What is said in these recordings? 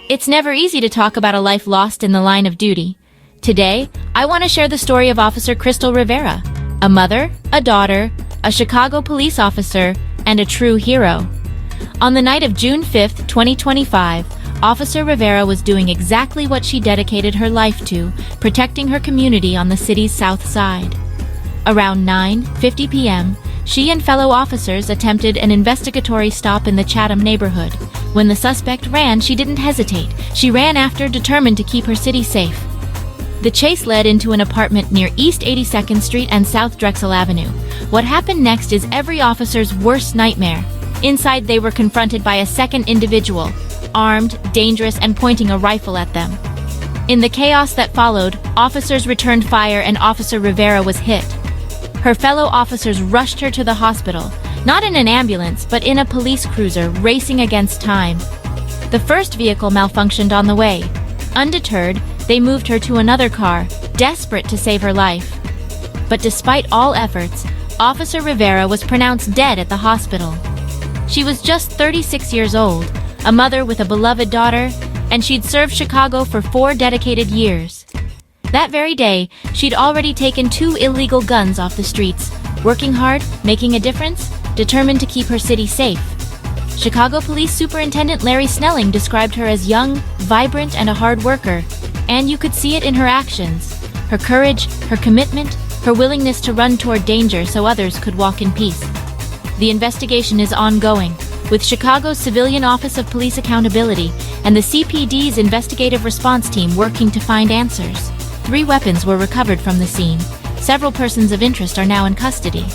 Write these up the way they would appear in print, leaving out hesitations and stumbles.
It's never easy to talk about a life lost in the line of duty. Today, I want to share the story of Officer Crystal Rivera, a mother, a daughter, a Chicago police officer, and a true hero. On the night of June 5, 2025, Officer Rivera was doing exactly what she dedicated her life to, protecting her community on the city's south side. Around 9:50 p.m., she and fellow officers attempted an investigatory stop in the Chatham neighborhood. When the suspect ran, she didn't hesitate. She ran after, determined to keep her city safe. The chase led into an apartment near East 82nd Street and South Drexel Avenue. What happened next is every officer's worst nightmare. Inside, they were confronted by a second individual, armed, dangerous, and pointing a rifle at them. In the chaos that followed, officers returned fire and Officer Rivera was hit. Her fellow officers rushed her to the hospital, not in an ambulance, but in a police cruiser racing against time. The first vehicle malfunctioned on the way. Undeterred, they moved her to another car, desperate to save her life. But despite all efforts, Officer Rivera was pronounced dead at the hospital. She was just 36 years old, a mother with a beloved daughter, and she'd served Chicago for 4 dedicated years. That very day, she'd already taken 2 illegal guns off the streets, working hard, making a difference, determined to keep her city safe. Chicago Police Superintendent Larry Snelling described her as young, vibrant, and a hard worker, and you could see it in her actions. Her courage, her commitment, her willingness to run toward danger so others could walk in peace. The investigation is ongoing, with Chicago's Civilian Office of Police Accountability and the CPD's Investigative Response Team working to find answers. 3 weapons were recovered from the scene. Several persons of interest are now in custody.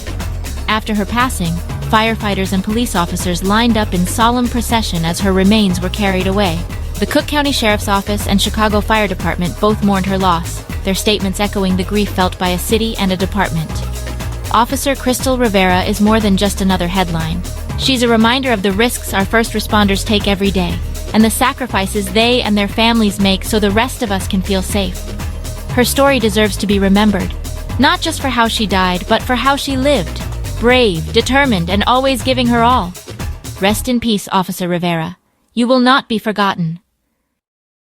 After her passing, firefighters and police officers lined up in solemn procession as her remains were carried away. The Cook County Sheriff's Office and Chicago Fire Department both mourned her loss, their statements echoing the grief felt by a city and a department. Officer Crystal Rivera is more than just another headline. She's a reminder of the risks our first responders take every day, and the sacrifices they and their families make so the rest of us can feel safe. Her story deserves to be remembered, not just for how she died, but for how she lived, brave, determined, and always giving her all. Rest in peace, Officer Rivera. You will not be forgotten.